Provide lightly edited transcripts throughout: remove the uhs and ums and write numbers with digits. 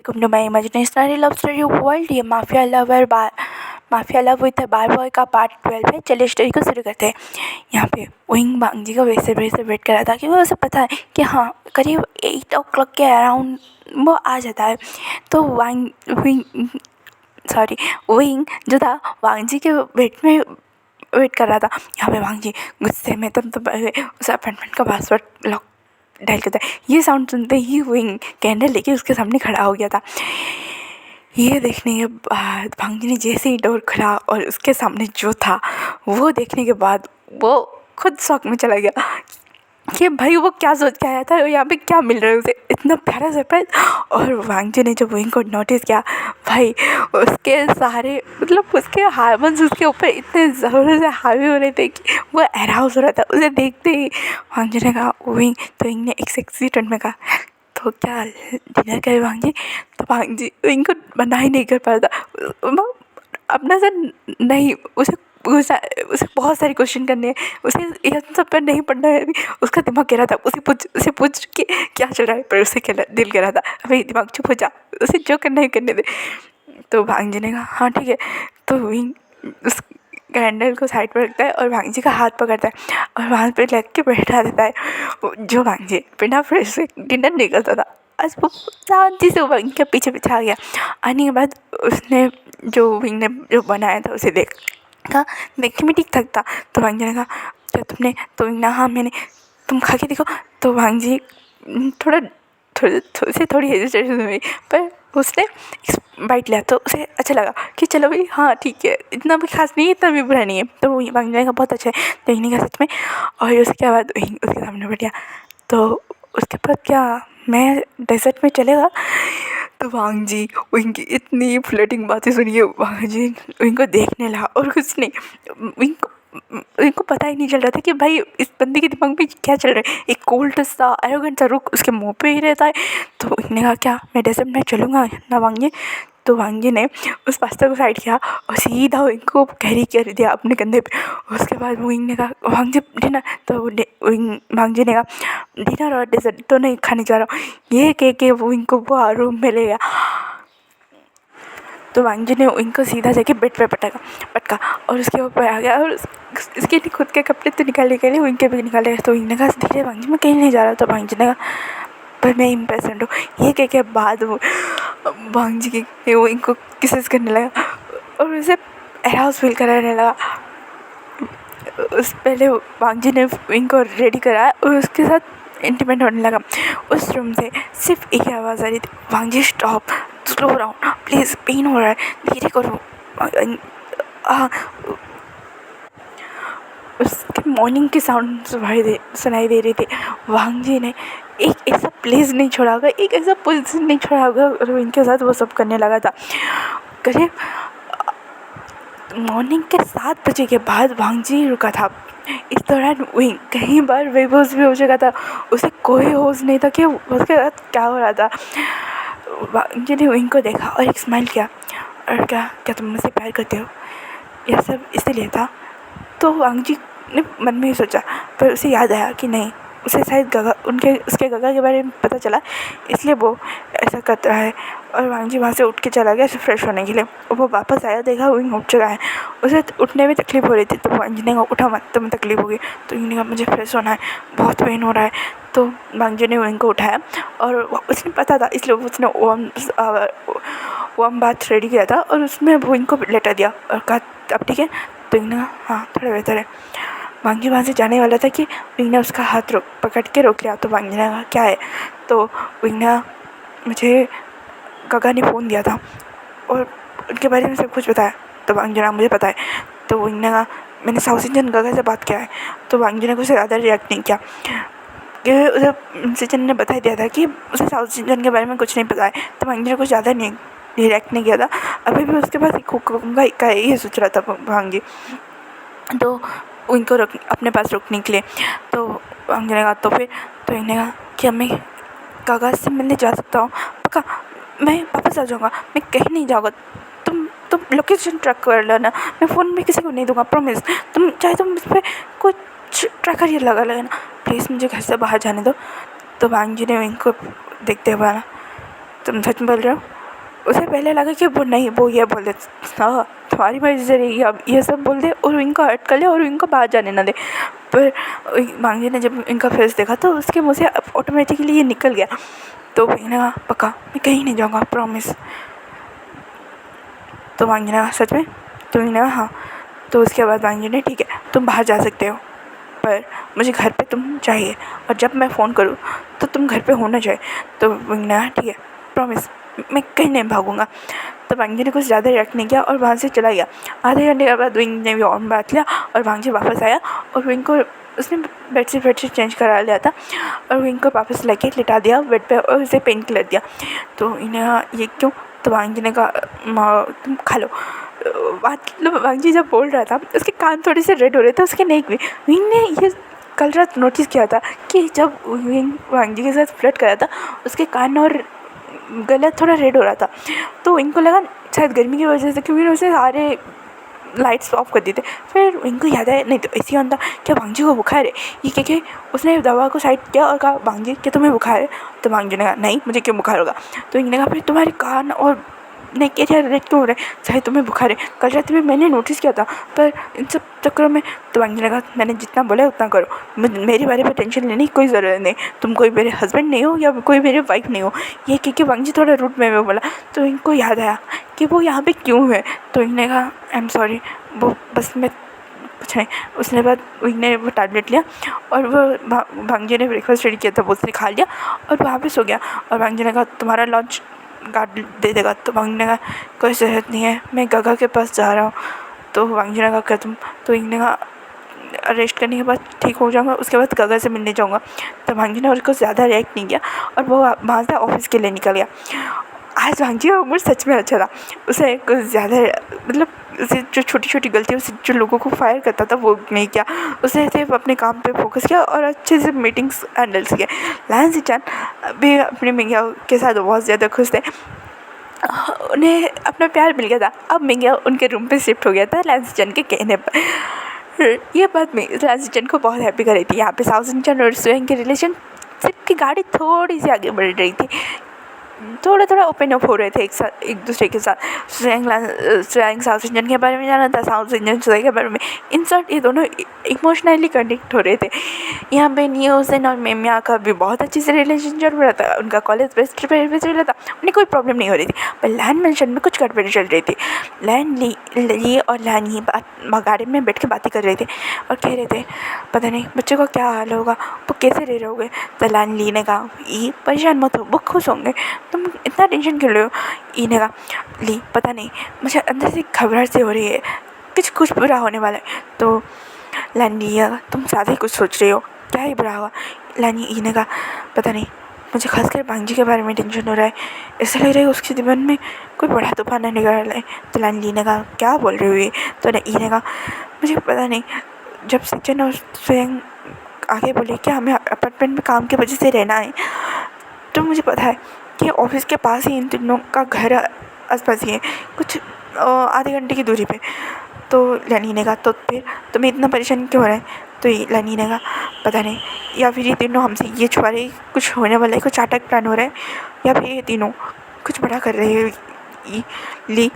Welcome to my imaginationary love story world. ये mafia love with bar boy का part 12 है। चलिए story को शुरू करते हैं। यहाँ पे विंग बांगजी का वैसे वेट कर रहा था कि वो उसे पता है कि हाँ करीब 8 o'clock के अराउंड वो आ जाता है। तो विंग जो था वांगजी के वेट कर रहा था। यहाँ पे वांगजी गुस्से में तब उस अपार्टमेंट का पासवर्ड लॉक डायल करता है। ये साउंड सुनते ही विंग कैंडल लेके उसके सामने खड़ा हो गया था। ये देखने के बाद भांगजी ने जैसे ही डोर खुला और उसके सामने जो था वो देखने के बाद वो खुद शॉक में चला गया कि भाई वो क्या सोच के आया था और यहाँ पे क्या मिल रहा है उसे, इतना प्यारा सरप्राइज। और वांगजी ने जब विंग को नोटिस किया, भाई उसके सारे मतलब उसके हार्मोन्स उसके ऊपर इतने ज़ोर से हावी हो रहे थे कि वो अराउज हो रहा था। उसे देखते ही वांगजी ने कहा विंग, तो विंग ने एक सेक्सी टोन में कहा तो क्या डिनर करे वांगजी। तो वांगजी विंग को मना ही नहीं कर पा रहा था अपना से नहीं, उसे बहुत सारे क्वेश्चन करने हैं, उसे यह सब पर नहीं पढ़ना है। अभी उसका दिमाग कह रहा था उसे पूछ के क्या चल रहा है, पर उसे दिल कह रहा था अभी दिमाग चुप हो जा, उसे जो करना है करने दे। तो भांगजी ने कहा हाँ ठीक है। तो विंग उस कैंडल को साइड पर रखता है और भांगजी का हाथ पकड़ता है और वहाँ पे लग के बैठा देता है। जो भांगजी बिना फ्रेश से डिनर नहीं करता था, आज वो शांति से विंग के पीछे पीछे आ गया। आने के बाद उसने जो विंग ने जो बनाया था उसे देखने में ठीक ठाक था। तो भांगजी ने कहा क्या तुमने, तो विंग ने हाँ मैंने, तुम खा के देखो। तो भांगजी थोड़ी हेजिटेशन हुई, पर उसने बाइट लिया तो उसे अच्छा लगा कि चलो भाई हाँ ठीक है, इतना भी खास नहीं है इतना भी बुरा नहीं है। तो वो भांगजी का बहुत अच्छा है देखने का सच में। और उसके बाद उसके सामने बैठ गया। तो उसके बाद क्या मैं डेजर्ट में चलेगा। तो वांगजी उनकी इतनी फ्लर्टिंग बातें सुनिए, वांगजी उनको देखने लगा और कुछ नहीं, उनको पता ही नहीं चल रहा था कि भाई इस बंदे के दिमाग में क्या चल रहा है। एक कोल्ड सा एरोगेंट सा रुख उसके मुंह पे ही रहता है। तो उन्होंने कहा क्या मैं डेजर्ट में चलूँगा ना वांगजी। तो वांगजी ने उस पास्ता को साइड किया और सीधा इनको कैरी कर दिया अपने कंधे पे। उसके बाद विंग ने कहा वांगजी डिनर। तो वांगजी ने कहा डिनर और डेजर्ट तो नहीं खाने जा रहा हूँ। ये कह के वो इनको वो रूम में ले गया। तो वांगजी ने इनको सीधा जाके बेड पे पटका और उसके ऊपर आ गया और इसके खुद के कपड़े तो निकालने के लिए उनके भी निकाले। तो इन्होंने कहा धीरे वांगजी मैं कहीं नहीं जा रहा। तो वांगजी ने कहा पर मैं इम्प्रेसेंट हूँ। ये कह के बाद वो वांगजी की वो इनको किसेस करने लगा और उसे अराउज फील कराने लगा। उस पहले वांगजी ने इनको रेडी करा और उसके साथ इंटीमेट होने लगा। उस रूम से सिर्फ एक आवाज़ आ रही थी, वांगजी stop, slow down please, pain हो रहा है, धीरे करो। उसके मॉर्निंग की साउंड सुनाई दे रही थी। वांगजी ने एक ऐसा प्लेस नहीं छोड़ा होगा, एक ऐसा पोजीशन नहीं छोड़ा होगा और इनके साथ वो सब करने लगा था। करीब मॉर्निंग के 7 बजे के बाद वांगजी रुका था। इस दौरान विंग कई बार बेहोश भी हो चुका था, उसे कोई होश नहीं था कि उसके साथ क्या हो रहा था। वांगजी ने विंग को देखा और एक स्माइल किया और क्या तुम मुझसे प्यार करते हो। यह सब इसलिए था। तो वांगजी ने मन में ही सोचा, पर उसे याद आया कि नहीं, उसे शायद उसके गगा के बारे में पता चला, इसलिए वो ऐसा कर रहा है। और वांगजी वहाँ से उठ के चला गया फ्रेश होने के लिए। वो वापस आया, देखा विंग उठ चुका है। उसे उठने में तकलीफ़ हो रही थी। तो वांगजी ने कहा उठा मत, तुम्हें तकलीफ़ होगी। तो इन्होंने कहा मुझे फ्रेश होना है, बहुत पेन हो रहा है। तो वांगजी ने विंग को उठाया और उसने पता था इसलिए उसने वार्म बाथ रेडी किया था और उसमें वो इनको लेटा दिया और कहा अब ठीक है। तो इन्होंने कहा हाँ थोड़ा बेहतर है। वांगजी वहाँ से जाने वाला था कि विंग ने उसका हाथ पकड़ के रोक लिया। तो वांगजी ने कहा क्या है। तो विंग ने मुझे गगा ने फ़ोन दिया था और उनके बारे में सब कुछ बताया। तो वांगजी ने मुझे पता है। तो विंग ने कहा मैंने साउथ इंडियन गगा से बात किया है। तो वांगजी ने कुछ ज़्यादा रिएक्ट नहीं किया कि उसे सिचन ने बता दिया था कि उसे साउथ इंडियन के बारे में कुछ नहीं पता है। तो वांगजी ने कुछ ज़्यादा नहीं रिएक्ट नहीं किया था। अभी भी उसके पास एक ये सोच रहा था वांगजी। तो उनको अपने पास रोकने के लिए तो वांगजी ने कहा तो फिर। तो इन्होंने कहा कि मैं कागज़ से मिलने जा सकता हूँ, पक्का मैं वापस आ जाऊँगा, मैं कहीं नहीं जाऊँगा। तुम लोकेशन ट्रैक कर लेना, मैं फ़ोन में किसी को नहीं दूँगा, प्रॉमिस। तुम चाहे तुम इस पर कुछ ट्रैकर ही लगा लेना, प्लीज़ मुझे घर से बाहर जाने दो। तो वांगजी ने इनको देखते हुए बोला तुम सच में बोल रहे हो। उसे पहले लगा कि वो नहीं, वो ये बोल दे हाँ तुम्हारी मर्जी से रहेगी, अब ये सब बोल दे और इनको हर्ट कर ले और इनको बाहर जाने ना दे। पर वांगजी ने जब इनका फेस देखा तो उसके मुँह से ऑटोमेटिकली ये निकल गया। तो वांगजी ने कहा पक्का मैं कहीं नहीं जाऊँगा, प्रॉमिस। तो वांगजी ने कहा सच में? तो इन्होंने कहा हाँ। तो उसके बाद वांगजी ने ठीक है तुम बाहर जा सकते हो, पर मुझे घर पे तुम चाहिए और जब मैं फ़ोन करूँ तो तुम घर पे होना चाहिए। तो वांगजी ने कहा ठीक है प्रॉमिस, मैं कहीं नहीं भागूंगा। तो वांगजी ने कुछ ज़्यादा रिएक्ट नहीं किया और वहाँ से चला गया। आधे घंटे के बाद विंग ने भी और बात लिया और वांगजी वापस आया और विंग को उसने बेडशीट चेंज करा लिया था और विंग को वापस लेके लिटा दिया बेड पे और उसे पेन किलर दिया। तो इन्हें ये क्यों? तो वांगजी ने कहा तुम खा लो। मतलब वांगजी जब बोल रहा था उसके कान थोड़े से रेड हो रहे थे, उसके नेक भी। विंग ने ये कल रात नोटिस किया था कि जब विंग वांगजी के साथ फ्लर्ट करा था उसके कान और गला थोड़ा रेड हो रहा था। तो इनको लगा शायद गर्मी की वजह से, क्योंकि उसने सारे लाइट्स ऑफ कर दिए थे। फिर इनको याद आया नहीं तो ऐसे होता क्या वांगजी को बुखार है, ये कह के उसने दवा को साइड किया और कहा वांगजी क्या तुम्हें बुखार है? तो वांगजी ने कहा नहीं मुझे क्यों बुखार होगा। तो इन्होंने कहा फिर तुम्हारे कान और नेक एरिया रेड क्यों हो रहा है? शायद तुम्हें बुखार है, कल रात में मैंने नोटिस किया था, पर इन सब चक्करों में। तो वांगजी ने कहा मैंने जितना बोला उतना करो, मेरे बारे में टेंशन लेने की कोई ज़रूरत नहीं, तुम कोई मेरे हस्बैंड नहीं हो या कोई मेरे वाइफ नहीं हो। ये क्योंकि वांगजी थोड़ा रूट में बोला। तो इनको याद आया कि वो यहाँ पे क्यों है। तो इन्होंने कहा आई एम सॉरी, वो बस मैं कुछ नहीं। उसने बाद ने वो टैबलेट लिया और वो वांगजी ने ब्रेकफास्ट रेडी किया था वो उसने खा लिया और वहाँ पे सो गया। और वांगजी ने कहा तुम्हारा लंच गार्ड दे देगा। तो वांगजी ने कहा कोई ज़रूरत नहीं है, मैं गगा के पास जा रहा हूँ। तो वांगजी ने कहा क्या तुम? तो इन्होंने कहा रेस्ट करने के बाद ठीक हो जाऊँगा, उसके बाद गगा से मिलने जाऊँगा। तो वांगजी ने उसको ज़्यादा रिएक्ट नहीं किया और वो वहाँ से ऑफिस के लिए निकल गया। आज वांगजी का मूड सच में अच्छा था। उसे कुछ ज़्यादा मतलब उसे जो छोटी छोटी गलतियों से जो लोगों को फायर करता था वो नहीं किया। उसने सिर्फ अपने काम पे फोकस किया और अच्छे से मीटिंग्स हैंडल किए। लायन सिचान भी अपने मिंगिया के साथ बहुत ज़्यादा खुश थे, उन्हें अपना प्यार मिल गया था। अब मिंगिया उनके रूम पे शिफ्ट हो गया था लायन सिचान के कहने पर। ये बात में लायन सिचान को बहुत हैप्पी कर रही थी। यहाँ पे साउथ सिचान और सुएंग के रिलेशनशिप की गाड़ी थोड़ी सी आगे बढ़ रही थी, थोड़ा थोड़ा ओपन अप हो रहे थे एक दूसरे के साथ। सुएंग साउथ इंडियन के बारे में जाना था, साउथ इंडियन सुएंग के बारे में। इन शॉर्ट ये दोनों इमोशनली कनेक्ट हो रहे थे। यहाँ पे नियोजन और मेमिया का भी बहुत अच्छे से रिलेशन चल रहा था, उनका कॉलेज बेस्ट चल रहा था, उन्हें कोई प्रॉब्लम नहीं हो रही थी। पर लैन मेंशन में कुछ गड़बड़ी चल रही थी। लैन ली और लैन ये गाड़ी में बैठ के बातें कर रहे थे और कह रहे थे पता नहीं बच्चे को क्या हाल होगा, वो कैसे रह रहे होगे। तो लैन ली ने कहा ये परेशान मत हो, वो खुश होंगे, तुम इतना टेंशन क्यों ले हो। ई ने कहा ली पता नहीं मुझे अंदर से घबराहट सी हो रही है, कुछ बुरा होने वाला है। तो लानी तुम ज़्यादा ही कुछ सोच रहे हो, क्या ही बुरा हुआ। लानी ई ने कहा पता नहीं मुझे खासकर वांगजी के बारे में टेंशन हो रहा है, ऐसा लग रहा है उसके जीवन में कोई बड़ा तूफान आने का है। तो लानी ने कहा क्या बोल रही हुई। तो ई ने कहा मुझे पता नहीं, जब सचिन और स्वयं आगे बोले कि हमें अपार्टमेंट में काम की वजह से रहना है, तो मुझे पता है कि ऑफिस के पास ही इन तीनों का घर आसपास ही है, कुछ आधे घंटे की दूरी पे। तो लानी ने कहा तो फिर तुम्हें इतना परेशान क्यों हो रहा है। तो ये लानी ने कहा पता नहीं, या फिर ये तीनों हमसे ये छुपा रहे, कुछ होने वाला है, कुछ अटैक प्लान हो रहा है, या फिर ये तीनों कुछ बड़ा कर रहे हैं। ली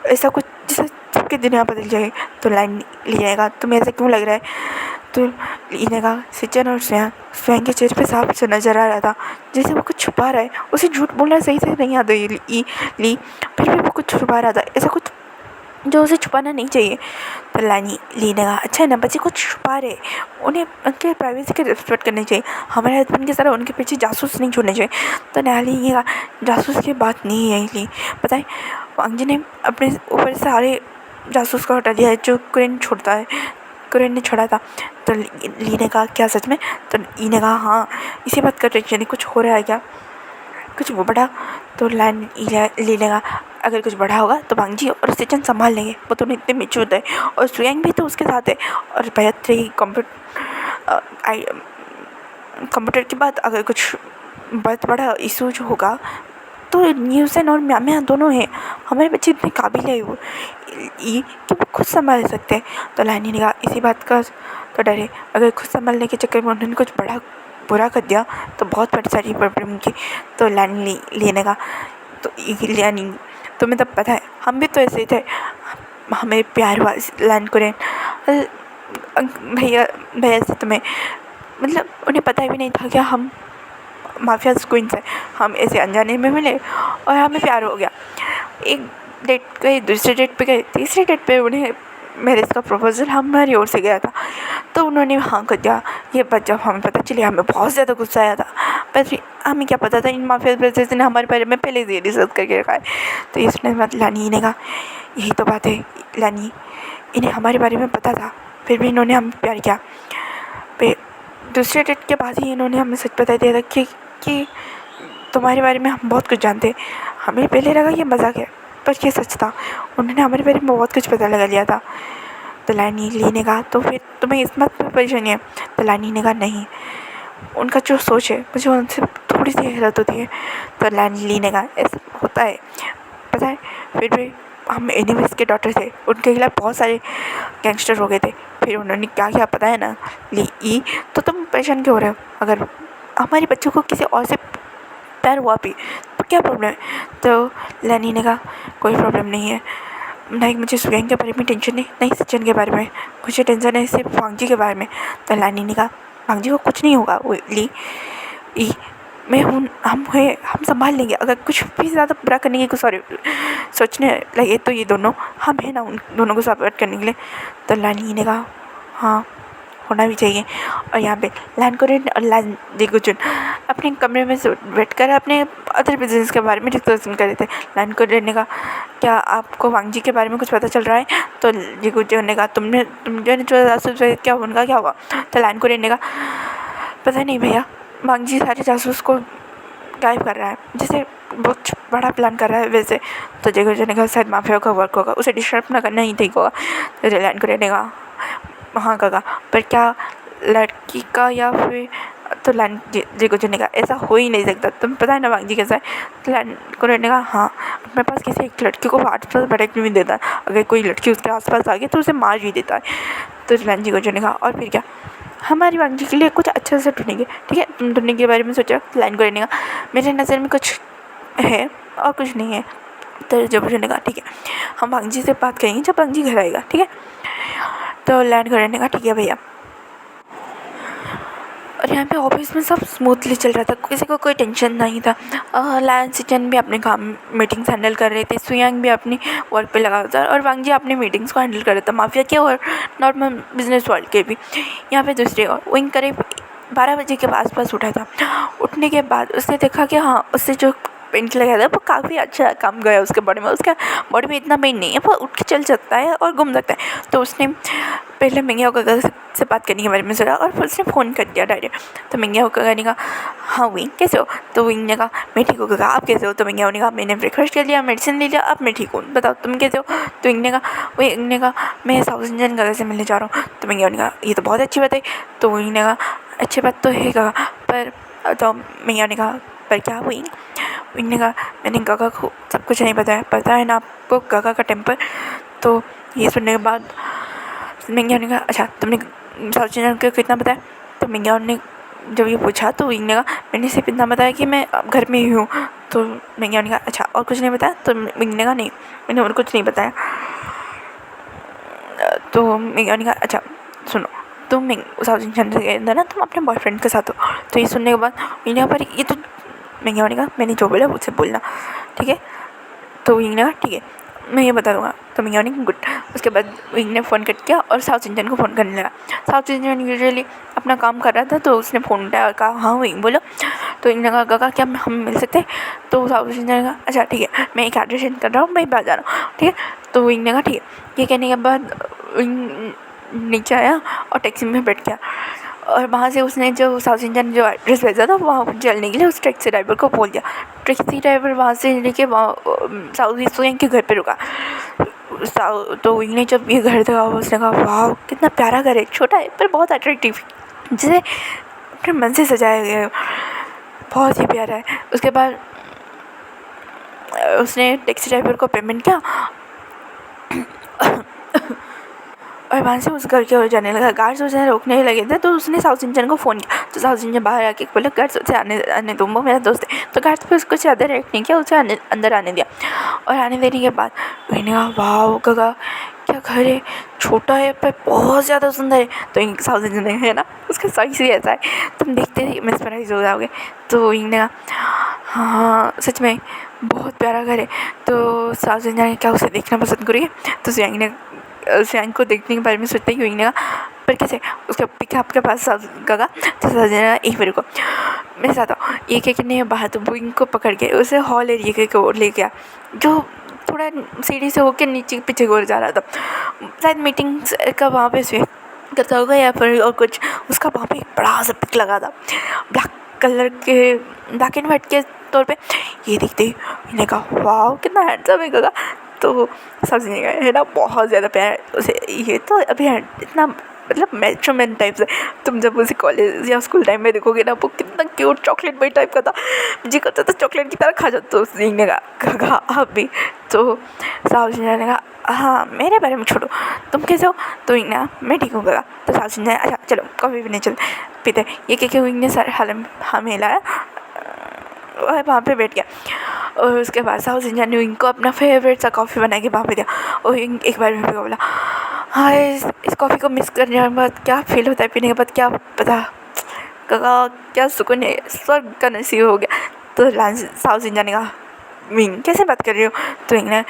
ऐसा कुछ जिससे सबके दुनिया बदल जाए। तो लाइन लिएगा तुम्हें ऐसा क्यों लग रहा है। तो ली ने कहा सचिन और स्वयं के चेहरे पे साफ से नजर आ रहा था जैसे वो कुछ छुपा रहा है, उसे झूठ बोलना सही से नहीं आता ली, फिर भी वो कुछ छुपा रहा था, ऐसा कुछ जो उसे छुपाना नहीं चाहिए। तो लानी ली ने कहा अच्छा है ना, बच्चे कुछ छुपा रहे, उन्हें उनके प्राइवेसी के रिस्पेक्ट करनी चाहिए, हमारे हस्बैंड की तरह उनके पीछे जासूस नहीं छोड़ने चाहिए। तो नयाली ने कहा जासूस की बात नहीं है ली, पता है वांगजी ने अपने ऊपर सारे जासूस को हटा दिया है जो कुरेन छोड़ता है, कुरेन ने छोड़ा था। तो ली ने कहा क्या सच में। तो ई ने कहा हाँ इसी बात का टेंशन, कुछ हो रहा है क्या, कुछ वो बड़ा। तो लाइन ले लेगा अगर कुछ बड़ा होगा तो वांगजी और सचिन संभाल लेंगे, वो दोनों इतने मेच्योर है, और सुयंग भी तो उसके साथ है। और गायत्री कंप्यूटर के बाद अगर कुछ बहुत बड़ा इशू जो होगा तो न्यूज़न और म्याम्या दोनों हैं, हमारे बच्चे इतने काबिल है वो कि वो खुद संभाल सकते हैं। तो लानी ने कहा इसी बात का तो डरे, अगर खुद संभालने के चक्कर में उन्होंने कुछ बड़ा बुरा कर दिया तो बहुत बड़ी सारी प्रॉब्लम की। तो लानी लेने का तो लानी तुम्हें तो पता है हम भी तो ऐसे ही थे, हमें प्यार हुआ लैंड कोरियन भैया भैया से तुम्हें, मतलब उन्हें पता भी नहीं था कि हम माफिया क्वीन से, हम ऐसे अनजाने में मिले और हमें प्यार हो गया। एक डेट गई, दूसरे डेट पे गए, तीसरे डेट पे उन्हें मेरे इसका प्रपोजल हमारी ओर से गया था, तो उन्होंने हाँ कर दिया। ये बात जब हमें पता चली हमें बहुत ज़्यादा गुस्सा आया था, पर फिर हमें क्या पता था इन माफिया ब्रदर्स ने हमारे बारे में पहले से रिसर्च करके रखा है। तो इसने बात लानी ने कहा यही तो बात है लानी, इन्हें हमारे बारे में पता था फिर भी इन्होंने हमें प्यार किया। फिर दूसरे डेट के बाद ही इन्होंने हमें सच बता दिया था कि तुम्हारे बारे में हम बहुत कुछ जानते। हमें पहले लगा ये मजाक है, पर ये सच था, उन्होंने हमारे बारे में बहुत कुछ पता लगा लिया था। तो लानी ने कहा तो फिर तुम्हें इस बात पर परेशानी है? तो लानी ने कहा नहीं, उनका जो सोच है मुझे उनसे थोड़ी सी हैरत होती है। तो लानी ने कहा ऐसा होता है पता है, फिर भी हम एनिमीज़ के डॉटर थे, उनके खिलाफ बहुत सारे गैंगस्टर हो गए थे, फिर उन्होंने क्या क्या पता है ना तो तुम परेशान क्यों हो रहे हो? अगर हमारे बच्चों को किसी और से प्यार हुआ भी तो क्या प्रॉब्लम है? तो लानी ने कहा कोई प्रॉब्लम नहीं है, नहीं मुझे सुयंग के बारे में टेंशन नहीं सचिन के बारे में मुझे टेंशन है, सिर्फ वांगजी के बारे में। तो लानी ने कहा वांगजी को कुछ नहीं होगा, वो मैं हूँ, हम संभाल लेंगे, अगर कुछ भी ज़्यादा बुरा करने की सॉरी सोचने लगे तो ये दोनों हम हैं ना उन दोनों को सपोर्ट करने के लिए। तो लानी ने कहा हाँ होना भी चाहिए। और यहाँ पे लैंड कोरियन और लैंड जिगुजुन अपने कमरे में बैठ कर अपने अदर बिजनेस के बारे में डिस्कशन कर रहे थे। लैंड कोरियन ने कहा क्या आपको वांगजी के बारे में कुछ पता चल रहा है? तो जिगुजुन ने कहा तुमने जो जासूस क्या उनका क्या हुआ? तो लैंड कोरियन ने कहा पता नहीं भैया, वांगजी सारे जासूस को गायब कर रहा है, जैसे बहुत बड़ा प्लान कर रहा है वैसे। तो जिगुजुन ने कहा शायद माफिया का वर्क होगा, उसे डिस्टर्ब ना करना ही ठीक होगा। तो लैंड कोरियन ने कहा हाँ काका, पर क्या लड़की का या फिर? तो लैंड जिगुजुन ने कहा ऐसा हो ही नहीं सकता, तुम्हें पता है ना वांगजी कैसा है। तो लैंड कोरियन ने कहा हाँ अपने पास किसी एक लड़की को आसपास भटकने नहीं देता, अगर कोई लड़की उसके आसपास आ गई तो उसे मार भी देता है। तो लैंड जिगुजुन ने कहा और फिर क्या, हमारी वांगजी के लिए कुछ अच्छा से ढूंढेंगे, ठीक है तुम ढूंढने के बारे में सोचा? लैंड कोरियन ने कहा मेरे नज़र में कुछ है और कुछ नहीं है। तो जिगुजुन ने कहा ठीक है हम वांगजी से बात करेंगे जब वांगजी घर आएगा, ठीक है। तो लैंड कोरियन ने कहा ठीक है भैया। और यहाँ पे ऑफिस में सब स्मूथली चल रहा था, किसी को कोई टेंशन नहीं था। लैंड सिचन भी अपने काम मीटिंग्स हैंडल कर रहे थे, सुयांग भी अपनी वर्क पे लगा था और वांगजी अपने मीटिंग्स को हैंडल कर रहा था, माफिया के और नॉर्मल बिजनेस वर्ल्ड के भी। यहाँ पे दूसरे और विंग करीब 12 बजे के आसपास उठा था। उठने के बाद उसने देखा कि हाँ उससे जो पेंट लगाया था वो काफ़ी अच्छा काम गया उसके बॉडी में, उसका बॉडी में इतना पेन नहीं है, वो उठ के चल सकता है और घूम सकता है। तो उसने पहले मिंगिया ओकागा से बात करने के बारे में सोचा और फिर उसने फ़ोन कर दिया डायरेक्ट। तो मिंगिया ओकागा ने कहा हाँ विंग कैसे हो? तो विंग ने कहा मैं ठीक हूँ काका, आप कैसे हो? तो मिंगिया ने कहा मैंने ब्रेकफास्ट कर लिया, मेडिसिन ले लिया, अब मैं ठीक हूँ, बताओ तुम कैसे हो? तो विंग ने कहा मैं साउथ इंडियन काका से मिलने जा रहा हूँ। तो मिंगिया ने कहा ये तो बहुत अच्छी बात है। तो विंग ने कहा अच्छी बात तो है काका, पर तो मिंगिया ने कहा पर क्या विंग? विंग ने कहा मैंने काका को सब कुछ नहीं बताया, पता है ना आपको काका का टेम्पर। तो ये सुनने के बाद मिंगिया ने कहा अच्छा तुमने साउथ इंडियन को कितना बताया? तो मिंगिया ने जब ये पूछा तो विंग ने कहा मैंने सिर्फ इतना बताया कि मैं अब घर में ही हूँ। तो मिंगिया ने कहा अच्छा और कुछ नहीं बताया? तो विंग ने कहा नहीं मैंने और कुछ नहीं बताया। तो मिंगिया ने कहा अच्छा सुनो तुम साउथ इंडियन से गए ना तुम अपने बॉयफ्रेंड के साथ हो। तो ये सुनने के बाद मिंगिया पर ये तो मिंगिया ने कहा मैंने जो बोला मुझसे बोलना, ठीक है। तो विंग ने कहा ठीक है मैं ये बता दूँगा। तो मिंगिया ने गुड। उसके बाद विंग ने फ़ोन कट किया और साउथ इंडियन को फ़ोन करने लगा। साउथ इंडियन यूजुअली अपना काम कर रहा था, तो उसने फ़ोन उठाया और कहा हाँ विंग बोलो। तो विंग ने कहा काका क्या हम मिल सकते हैं? तो साउथ इंडियन ने कहा अच्छा ठीक है मैं एक एड्रेस सेंड कर रहा हूँ, मैं बाहर जा रहा हूँ, ठीक है। तो विंग ने कहा ठीक है। ये कहने के बाद विंग नीचे आया और टैक्सी में बैठ गया और वहाँ से उसने जो साउथ इंडियन जो एड्रेस भेजा था वहाँ चलने के लिए उस टैक्सी ड्राइवर को बोल दिया। टैक्सी ड्राइवर वहाँ से लेके वहाँ साउथ सुयंग के घर पे रुका। तो विंग ने जब ये घर देखा उसने कहा वाह कितना प्यारा घर है, छोटा है पर बहुत अट्रैक्टिव, जिसे अपने मन से सजाया गया है, बहुत ही प्यारा है। उसके बाद उसने टैक्सी ड्राइवर को पेमेंट किया और वहाँ से उस घर की ओर जाने लगा। गार्ड्स उसे रोकने लगे थे तो उसने साउथ इंडियन को फ़ोन किया। तो साउथ इंडियन बाहर आके बोला गार्ड्स उसे आने दो, वो मेरा दोस्त है। तो गार्ड्स पे उसको ज़्यादा रिएक्ट नहीं किया, उसे अंदर आने दिया। और आने देने के बाद मैंने कहा वाह गगा क्या घर है, छोटा है पर बहुत ज़्यादा सुंदर है। तो साउथ इंडियन है ना, उसका साइज ही ऐसा है, तुम देखते ही मिसमराइज हो जाओगे। तो इन्होंने कहा हाँ सच में बहुत प्यारा घर है। तो साउथ इंडियन ने क्या उसे देखना पसंद करेगी। तो श्रेयांक को देखने के बारे में सोचते ही ने कहा पर कैसे उसके पिक आपके पास गगा। तो साउथ इंडियन एक बार को मेरे साथ आओ, ये क्या करने बाहर। तो वो इनको पकड़ के उसे हॉल एरिया की ओर ले गया, जो थोड़ा सीढ़ी से होकर नीचे पीछे की ओर जा रहा था। शायद मीटिंग का वहाँ पे करता होगा या फिर और कुछ। उसका वहाँ पे एक बड़ा सा पिक लगा था ब्लैक एंड वाइट के तौर पे। ये देखते ही इन्हें कहा वाह कितना हैंडसम है गगा। तो समझने गए है ना, बहुत ज़्यादा प्यार उसे। ये तो अभी इतना मतलब मैचोमैन टाइप से। तुम जब उसे कॉलेज या स्कूल टाइम में देखोगे ना, वो कितना क्यूट चॉकलेट बॉय टाइप का था। जी करता था चॉकलेट की तरह खा जाता। तो सीखने का कहा अभी। तो साउथ इंडिया ने कहा हाँ मेरे बारे में छोड़ो, तुम कैसे हो। तो इन्हें मैं ठीक हूँ गगा। तो साउथ इंडिया अच्छा चलो कॉफ़ी पीने चल पीते। ये क्या इन्हें सर हमें लाया और वहाँ पे बैठ गया। और उसके बाद साउथ इंडियन ने इनको अपना फेवरेट सा कॉफ़ी बना के वहाँ पे दिया। और एक बार में बोला हाँ इस कॉफ़ी को मिस करने के बाद क्या फील होता है, पीने के बाद क्या पता कहा क्या सुकून है, स्वर्ग का नसीब हो गया। तो साउथ इंडियन ने कहा विंग कैसे बात कर रही हो। तो इन्हें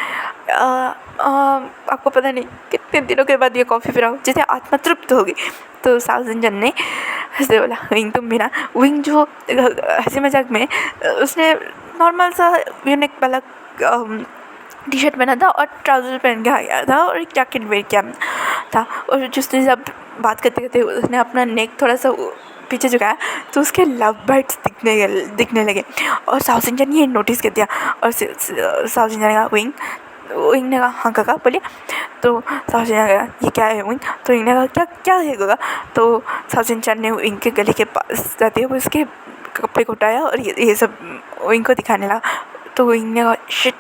आपको पता नहीं कितने दिनों के बाद ये कॉफ़ी पिलाओ जिसे आत्मा तृप्त होगी। तो साउथ इंडियन ने हंसते बोला विंग तुम भी ना। विंग जो हंसी मजाक में उसने नॉर्मल सा यूनिक वाला टी शर्ट पहना था और ट्राउज़र पहन के आया था और एक जैकेट वेयर किया था। और जिसने जब बात करते करते उसने अपना नेक थोड़ा सा पीछे झुकाया तो उसके लव बर्ड्स दिखने लगे। और साउथ इंडियन ने ये नोटिस कर दिया। और साउथ इंडियन ने कहा विंग ने कहा हाँ काका बोलिए। तो साउथ इंडियन ने कहा ये क्या है विंग। तो इन्हें कहा क्या क्या है काका। तो साउथ इंडियन ने विंग के गले के पास जाते हुए उसके कपड़े को उठाया और ये सब विंग को दिखाने लगा। तो विंग ने कहा शिट।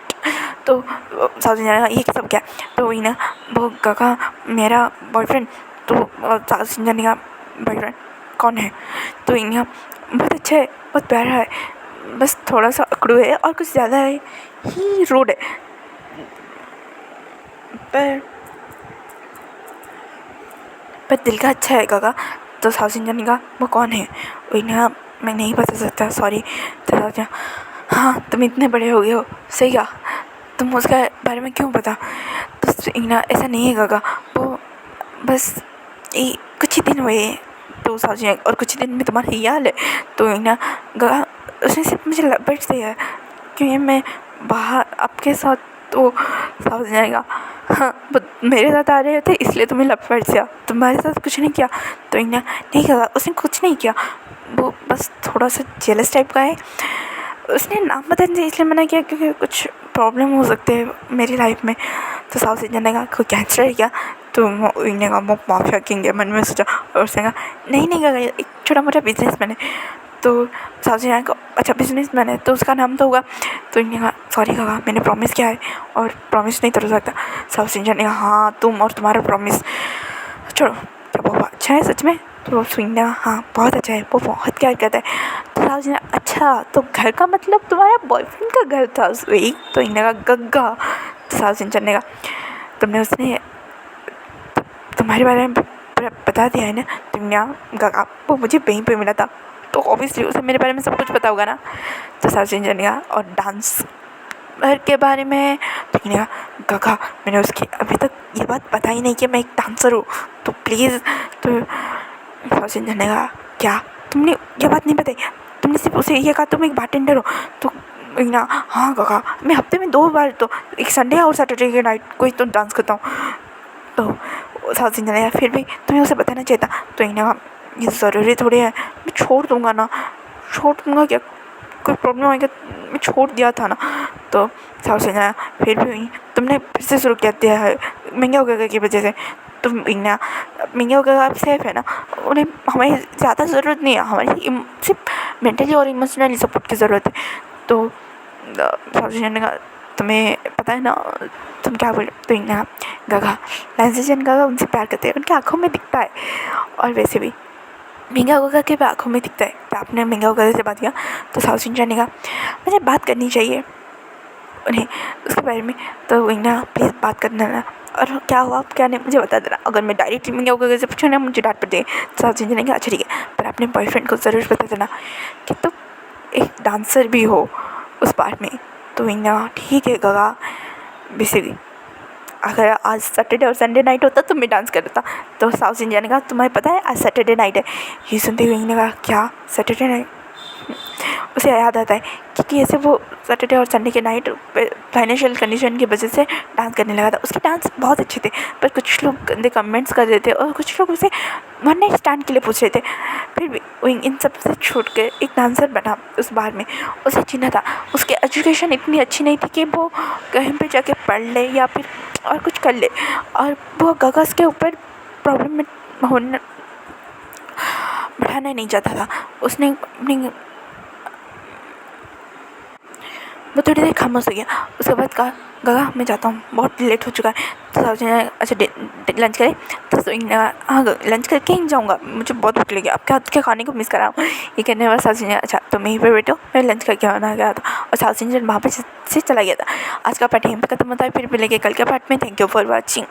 तो साउथ इंडियन ने कहा ये सब क्या। तो विंग ने वो काका मेरा बॉयफ्रेंड। तो साउथ इंडियन ने कहा बॉयफ्रेंड कौन है। तो इन्हें बहुत अच्छा है, बहुत प्यारा है, बस थोड़ा सा अकड़ू है और कुछ ज़्यादा है ही रूड है, पर दिल का अच्छा है काका। तो साउथ इंडियन ने कहा वो कौन है। इन्हें मैं नहीं बता सकता सॉरी। तो साउथ इंडियन हाँ तुम इतने बड़े हो गए हो सही कहा, तुम उसके बारे में क्यों पता। तो इन्हें ऐसा नहीं है काका, वो बस कुछ ही दिन हुए तो साउथ इंडियन और कुछ दिन में तुम्हारा ये हाल है। तो इन्हें काका उसने सिर्फ मुझे लपेट दिया है क्योंकि मैं बाहर आपके साथ। तो साउथ इंडियन का हाँ वो मेरे साथ आ रहे थे इसलिए तुम्हें लपेट दिया, तुम्हारे साथ कुछ नहीं किया। तो इन्हें नहीं कहा उसने कुछ नहीं किया, वो बस थोड़ा सा जेलस टाइप का है। उसने नाम बताने से इसलिए मना किया क्योंकि कुछ प्रॉब्लम हो सकते हैं मेरी लाइफ में। तो साउथ इंडियन ने कहा कोई कैंसर है क्या। तो इन्हें कहा वो माफिया किंग है मन में सोचा। और उसने कहा नहीं कहा एक छोटा मोटा बिजनेस मैन है। तो साउथ इंडियन को अच्छा बिजनेस मैन है तो उसका नाम तो होगा। तो इन्हें कहा सॉरी कहा मैंने प्रॉमिस किया है और प्रॉमिस नहीं तोड़ सकता। साउथ इंडियन ने कहा हाँ तुम और तुम्हारा प्रॉमिस छोड़ो क्या वो अच्छा है सच में। तो सुनना हाँ बहुत अच्छा है, वो बहुत प्यार करता है। तो साउथ इंडियन अच्छा तो घर का मतलब तुम्हारा बॉयफ्रेंड का घर था वही। तो इन्हें कहा गग्गा। तो साउथ इंडियन ने कहा तुमने उसने तुम्हारे बारे में बता दिया है ना। तुमने गगा वो मुझे वहीं पे मिला था तो ऑब्वियसली उसे मेरे बारे में सब कुछ पता होगा ना। तो साउथ इंडियन ने कहा और डांस के बारे में। तो इन्हें कहा गगा मैंने उसकी अभी तक ये बात पता ही नहीं कि मैं एक डांसर हूँ तो प्लीज़। तो साउथ इंडियन ने कहा क्या तुमने ये बात नहीं बताई, तुमने सिर्फ उसे ये कहा तुम एक बारटेंडर हो। तो ना हाँ काका मैं हफ्ते में 2 बार तो एक संडे और सैटरडे के नाइट को ही तो डांस करता हूँ। तो साउथ इंडियन ने फिर भी तुम्हें उसे बताना चाहिए था। तो इन्हें कहा ये ज़रूरी थोड़ी है मैं छोड़ दूँगा ना, छोड़ दूँगा क्या कोई प्रॉब्लम आएगा, मैं छोड़ दिया था ना। तो साउथ इंडियन फिर भी तुमने फिर से शुरू किया दिया है महंगे हो गए की वजह से। तुम इन्हें महंगे हो गए आप सेफ है ना, उन्हें हमें ज़्यादा ज़रूरत नहीं है, हमारी सिर्फ मेंटली और इमोशनली सपोर्ट की ज़रूरत है। तो साउथ इंडियन ने कहा तुम्हें पता है ना तुम क्या बोल। तो ना गगा लाइंजन गगा उनसे प्यार करते हैं, उनकी आँखों में दिखता है। और वैसे भी मिंगा गगा के भी आँखों में दिखता है। तो आपने मिंगा गगा से बात किया तो साउथ इंडियन ने कहा मुझे बात करनी चाहिए उन्हें उसके बारे में। तो ना प्लीज़ बात करना ना, और क्या हुआ आप क्या नहीं मुझे बता देना। अगर मैं डायरेक्टली मिंगा गगा से पूछूँ ना मुझे डांट पड़ जाएगी। तो साउथ इंडियन ने कहा अच्छा ठीक है, पर अपने बॉयफ्रेंड को ज़रूर बता देना कि तुम एक डांसर भी हो उस पार्ट में। तो ना ठीक है गगा, बेसिकली अगर आज सैटरडे और संडे नाइट होता तो मैं डांस कर देता। तो साउथ इंडिया ने कहा तुम्हें पता है आज सैटरडे नाइट है। ये सुनते हुए ने कहा क्या सैटरडे नाइट। उसे याद आता है क्योंकि ऐसे वो सैटरडे और संडे के नाइट फाइनेंशियल कंडीशन की वजह से डांस करने लगा था। उसके डांस बहुत अच्छे थे, पर कुछ लोग गंदे कमेंट्स कर रहे थे और कुछ लोग उसे वन नाइट स्टैंड के लिए पूछ रहे थे। फिर भी वो इन सब से छूट कर एक डांसर बना उस बार में। उसे चिन्हा था। उसकी एजुकेशन इतनी अच्छी नहीं थी कि वो कहीं पर जाके पढ़ ले या फिर और कुछ कर ले, और वो गगस के ऊपर प्रॉब्लम में होने बढ़ाना नहीं चाहता था। उसने अपनी वो थोड़ी देर खामोश हो गया। उसके बाद कहा गगा मैं जाता हूँ, बहुत लेट हो चुका है। तो सोचने अच्छा लंच करें। तो सोचने हाँ लंच करके ही जाऊँगा, मुझे बहुत भूख लगी, आपके हाथ के खाने को मिस कर रहा हूँ। ये कहने वाला साउथ इंडियन अच्छा तो मैं यहीं पर बैठो, मैं लंच करके आना गया था। और साउथ इंडियन वहाँ पर से चला गया था। आज का पार्ट यहीं पर खत्म होता है, फिर मिलेंगे कल के पार्ट में। Thank you for watching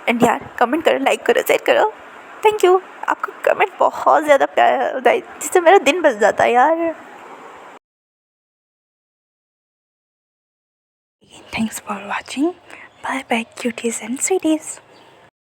and यार कमेंट करो, लाइक करो, शेयर करो। थैंक यू, आपका कमेंट बहुत ज़्यादा प्यारा होता है जिससे मेरा दिन बच जाता है यार। Thanks for watching. Bye bye cuties and sweeties.